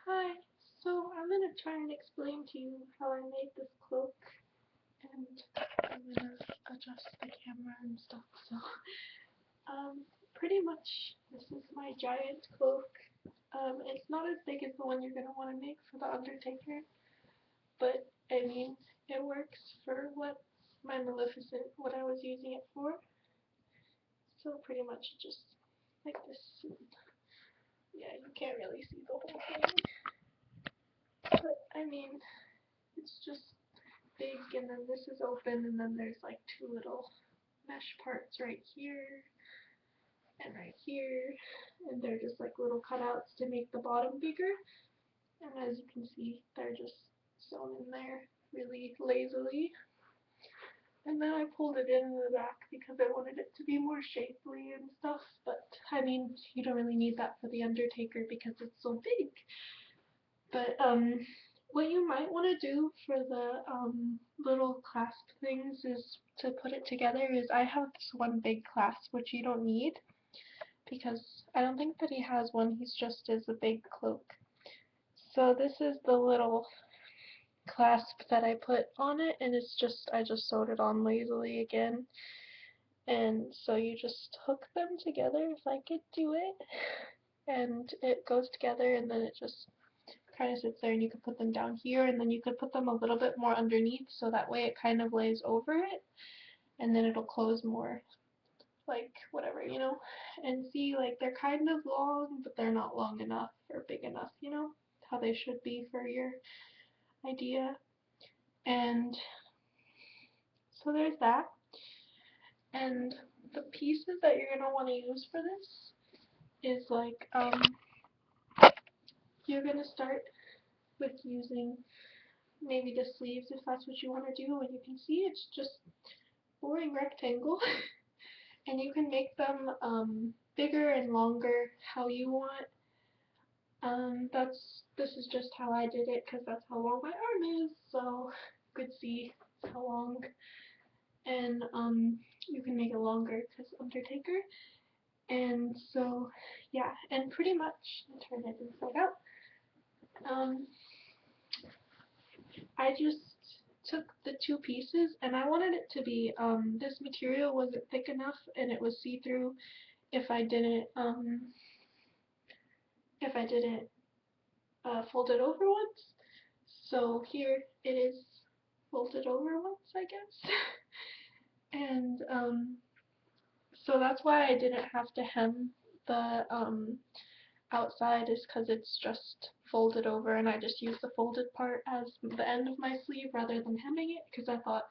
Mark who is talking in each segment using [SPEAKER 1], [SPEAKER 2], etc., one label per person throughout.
[SPEAKER 1] Hi, so I'm gonna try and explain to you how I made this cloak, and I'm gonna adjust the camera and stuff. So, pretty much this is my giant cloak. It's not as big as the one you're gonna want to make for the Undertaker, but I mean, it works for my Maleficent, what I was using it for. So pretty much just like this. Yeah, you can't really see the whole thing, but I mean, it's just big, and then this is open, and then there's like two little mesh parts right here and right here, and they're just like little cutouts to make the bottom bigger, and as you can see, they're just sewn in there really lazily. And then I pulled it in the back because I wanted it to be more shapely and stuff, but I mean, you don't really need that for the Undertaker because it's so big. But what you might want to do for the little clasp things is to put it together is I have this one big clasp which you don't need because I don't think that he has one, he's just as a big cloak. So this is the little clasp that I put on it, and I just sewed it on lazily again. And so you just hook them together if I could do it, and it goes together, and then it just kind of sits there, and you could put them down here, and then you could put them a little bit more underneath so that way it kind of lays over it, and then it'll close more, like whatever, and see, like they're kind of long, but they're not long enough or big enough, how they should be for your idea. And so there's that. And the pieces that you're going to want to use for this is like you're going to start with using maybe the sleeves if that's what you want to do, and you can see it's just boring rectangle. And you can make them bigger and longer how you want. This is just how I did it because that's how long my arm is, so you could see how long. And you can make it longer because Undertaker. And so yeah, and pretty much turn it inside out. Um, I just took the two pieces, and I wanted it to be this material wasn't thick enough, and it was see-through if I didn't fold it over once. So here it is folded over once, I guess. And so that's why I didn't have to hem the outside, is because it's just folded over, and I just used the folded part as the end of my sleeve rather than hemming it because I thought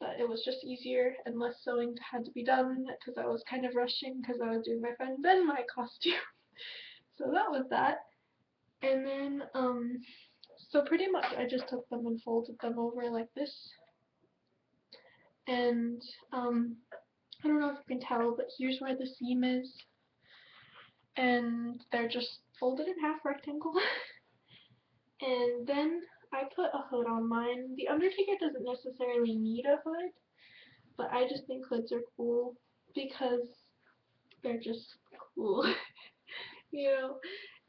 [SPEAKER 1] that it was just easier and less sewing had to be done because I was kind of rushing because I was doing my friend Ben my costume. So that was that. And then so pretty much I just took them and folded them over like this. And I don't know if you can tell, but here's where the seam is. And they're just folded in half rectangle. And then I put a hood on mine. The Undertaker doesn't necessarily need a hood, but I just think hoods are cool because they're just cool, you know?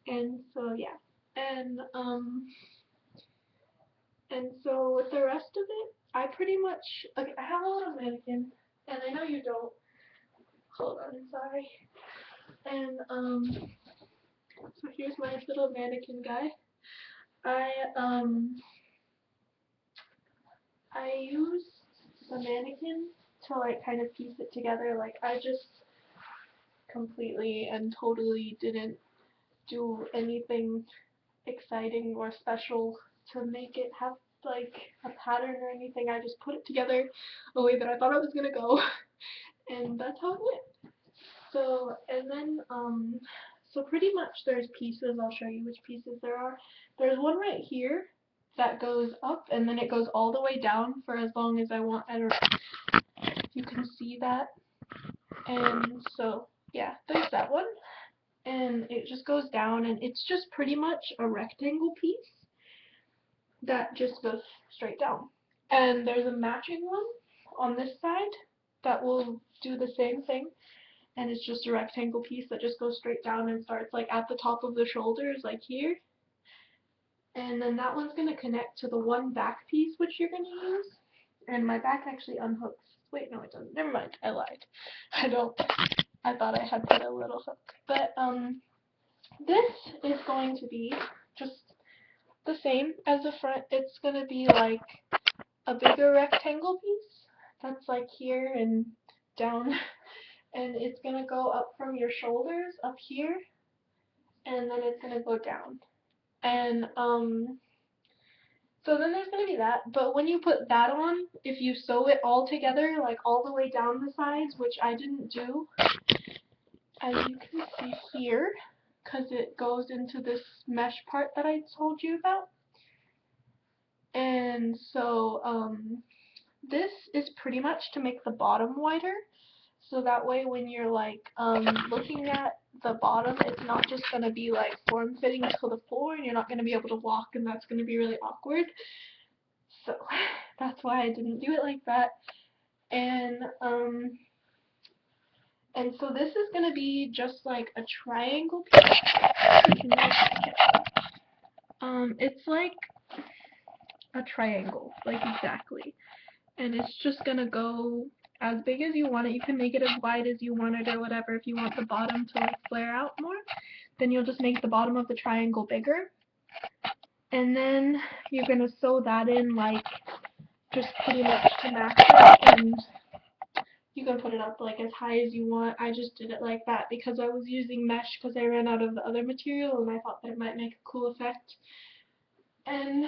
[SPEAKER 1] And so yeah. And so with the rest of it, I pretty much, okay, I have a little mannequin, and I know you don't. Hold on, sorry. And so here's my little mannequin guy. I I used the mannequin to like kind of piece it together. Like I just completely and totally didn't do anything exciting or special to make it have like a pattern or anything. I just put it together the way that I thought it was gonna go, and that's how it went. So and then so pretty much there's pieces. I'll show you which pieces there are. There's one right here that goes up, and then it goes all the way down for as long as I want. I don't know if you can see that. And so yeah, there's that one, and it just goes down, and it's just pretty much a rectangle piece that just goes straight down. And there's a matching one on this side that will do the same thing, and it's just a rectangle piece that just goes straight down and starts like at the top of the shoulders, like here. And then that one's going to connect to the one back piece which you're going to use. And my back actually unhooks. Wait, no it doesn't. Never mind, I lied. I thought I had put a little hook. But this is going to be just the same as the front. It's going to be like a bigger rectangle piece that's like here and down. And it's going to go up from your shoulders up here, and then it's going to go down. And so then there's going to be that, but when you put that on, if you sew it all together, like all the way down the sides, which I didn't do, as you can see here, because it goes into this mesh part that I told you about. And so this is pretty much to make the bottom wider, so that way when you're like looking at the bottom, it's not just going to be like form-fitting to the floor and you're not going to be able to walk, and that's going to be really awkward. So that's why I didn't do it like that. And so this is going to be just like a triangle piece. It's like a triangle, like exactly. And it's just going to go as big as you want it. You can make it as wide as you want it or whatever. If you want the bottom to like flare out more, then you'll just make the bottom of the triangle bigger. And then you're going to sew that in like just pretty much to match it, and you can put it up like as high as you want. I just did it like that because I was using mesh because I ran out of the other material and I thought that it might make a cool effect. And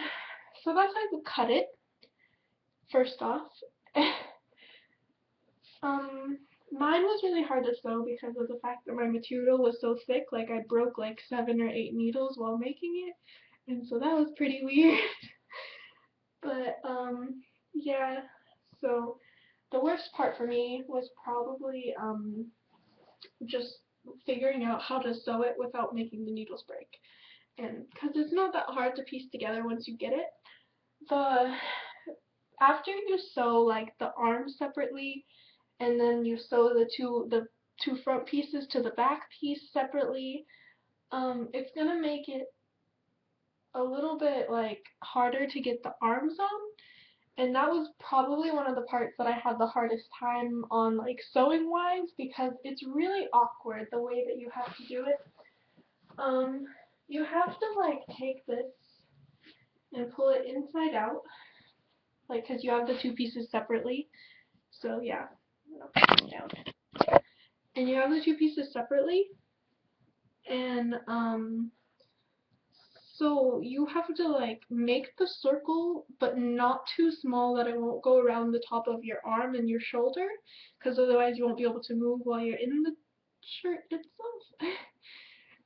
[SPEAKER 1] so that's how I would cut it, first off. Mine was really hard to sew because of the fact that my material was so thick. Like I broke like 7 or 8 needles while making it, and so that was pretty weird. But yeah, so the worst part for me was probably just figuring out how to sew it without making the needles break. And because it's not that hard to piece together once you get it. After you sew like the arms separately, and then you sew the two front pieces to the back piece separately, it's gonna make it a little bit like harder to get the arms on. And that was probably one of the parts that I had the hardest time on, like sewing wise, because it's really awkward the way that you have to do it. You have to like take this and pull it inside out, like because you have the two pieces separately. So yeah, I'll put it down. And you have the two pieces separately, and so you have to like make the circle, but not too small that it won't go around the top of your arm and your shoulder, because otherwise you won't be able to move while you're in the shirt itself.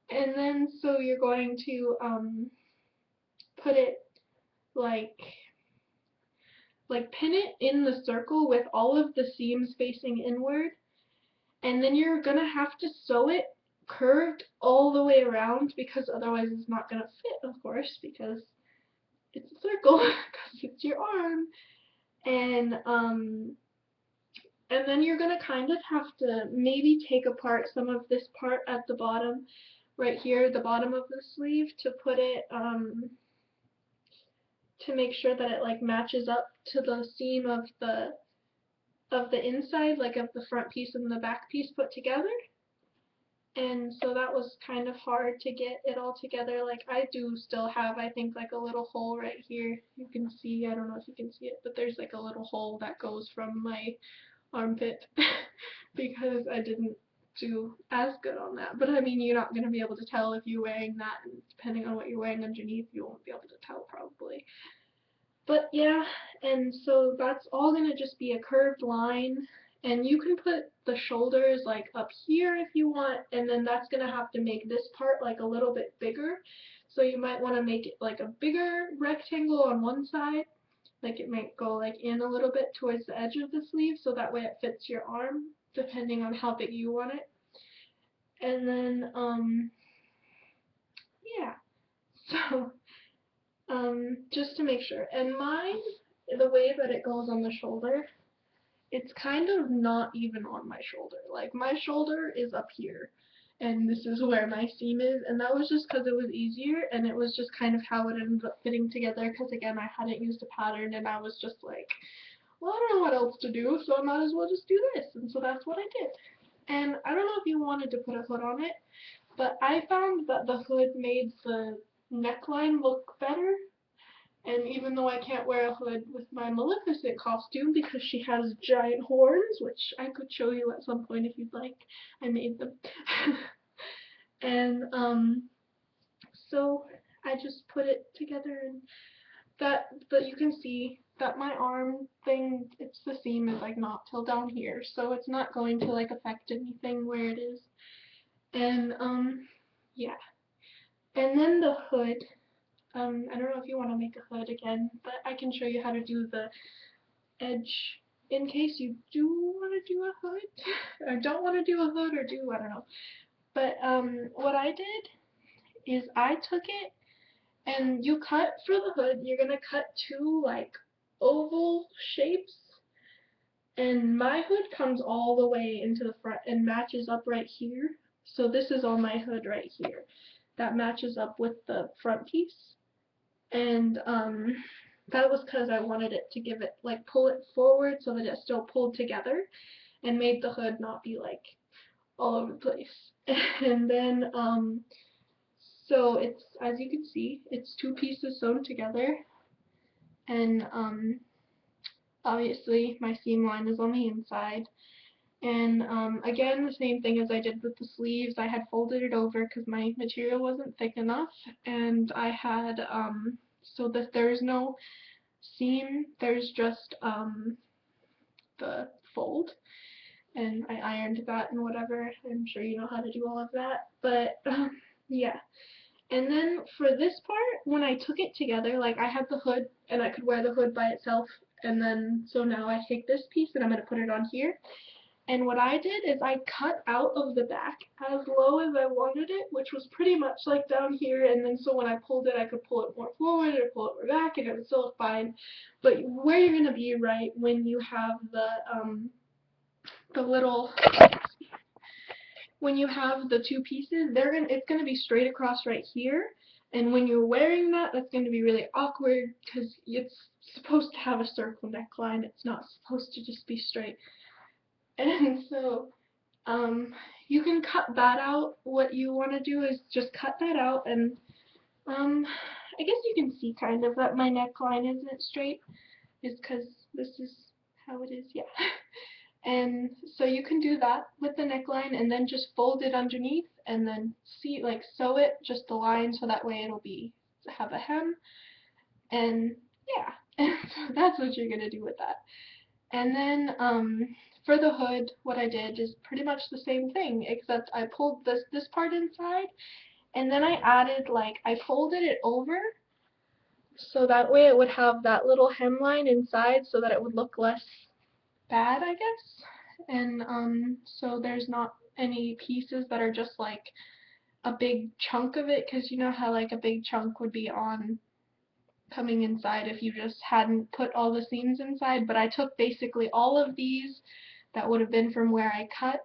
[SPEAKER 1] And then so you're going to put it like pin it in the circle with all of the seams facing inward, and then you're gonna have to sew it curved all the way around, because otherwise it's not gonna fit, of course, because it's a circle because it's your arm. And then you're gonna kind of have to maybe take apart some of this part at the bottom, right here, the bottom of the sleeve, to put it to make sure that it like matches up to the seam of the inside, like of the front piece and the back piece put together. And so that was kind of hard to get it all together. Like I do still have, I think, like a little hole right here. You can see, I don't know if you can see it, but there's like a little hole that goes from my armpit because I didn't do as good on that. But I mean, you're not going to be able to tell if you're wearing that, and depending on what you're wearing underneath, you won't be able to tell probably. But yeah, and so that's all going to just be a curved line. And you can put the shoulders like up here if you want, and then that's going to have to make this part like a little bit bigger. So you might want to make it like a bigger rectangle on one side. Like it might go like in a little bit towards the edge of the sleeve, so that way it fits your arm, depending on how big you want it. And then, yeah. So, just to make sure. And mine, the way that it goes on the shoulder, it's kind of not even on my shoulder. Like my shoulder is up here, and this is where my seam is, and that was just because it was easier, and it was just kind of how it ended up fitting together, because again, I hadn't used a pattern, and I was just like, well, I don't know what else to do, so I might as well just do this, and so that's what I did. And I don't know if you wanted to put a hood on it, but I found that the hood made the neckline look better. And even though I can't wear a hood with my Maleficent costume because she has giant horns, which I could show you at some point if you'd like, I made them. And so I just put it together, and but you can see that my arm thing, it's the seam is like not till down here, so it's not going to like affect anything where it is. And yeah. And then the hood, I don't know if you want to make a hood again, but I can show you how to do the edge in case you do want to do a hood, or don't want to do a hood, or do, I don't know. But what I did is I took it, and you cut for the hood, you're going to cut two like oval shapes, and my hood comes all the way into the front and matches up right here. So this is on my hood right here. That matches up with the front piece. And that was because I wanted it to give it, like, pull it forward so that it still pulled together and made the hood not be like all over the place. And then so it's, as you can see, it's two pieces sewn together, and obviously my seam line is on the inside. And again, the same thing as I did with the sleeves, I had folded it over because my material wasn't thick enough, and I had so that there's no seam, there's just the fold, and I ironed that and whatever. I'm sure you know how to do all of that, but yeah. And then for this part, when I took it together, like I had the hood and I could wear the hood by itself, and then so now I take this piece and I'm going to put it on here. And what I did is I cut out of the back as low as I wanted it, which was pretty much like down here, and then so when I pulled it, I could pull it more forward or pull it more back, and it would still look fine. But where you're going to be right when you have the little, when you have the two pieces, it's going to be straight across right here. And when you're wearing that, that's going to be really awkward because it's supposed to have a circle neckline. It's not supposed to just be straight. And so you can cut that out. What you want to do is just cut that out, and I guess you can see kind of that my neckline isn't straight, is because this is how it is, yeah. And so you can do that with the neckline, and then just fold it underneath, and then like sew it just the line so that way it'll have a hem, and yeah. And so that's what you're gonna do with that. And then for the hood, what I did is pretty much the same thing, except I pulled this part inside, and then I added, like, I folded it over so that way it would have that little hemline inside so that it would look less bad, I guess. And so there's not any pieces that are just like a big chunk of it, because you know how like a big chunk would be on coming inside if you just hadn't put all the seams inside. But I took basically all of these that would have been from where I cut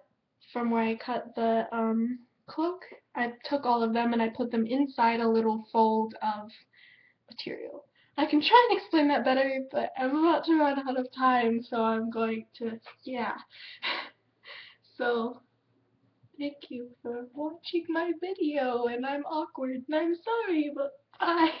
[SPEAKER 1] the cloak. I took all of them and I put them inside a little fold of material. I can try and explain that better, but I'm about to run out of time, so I'm going to, yeah. So, thank you for watching my video, and I'm awkward, and I'm sorry, but bye.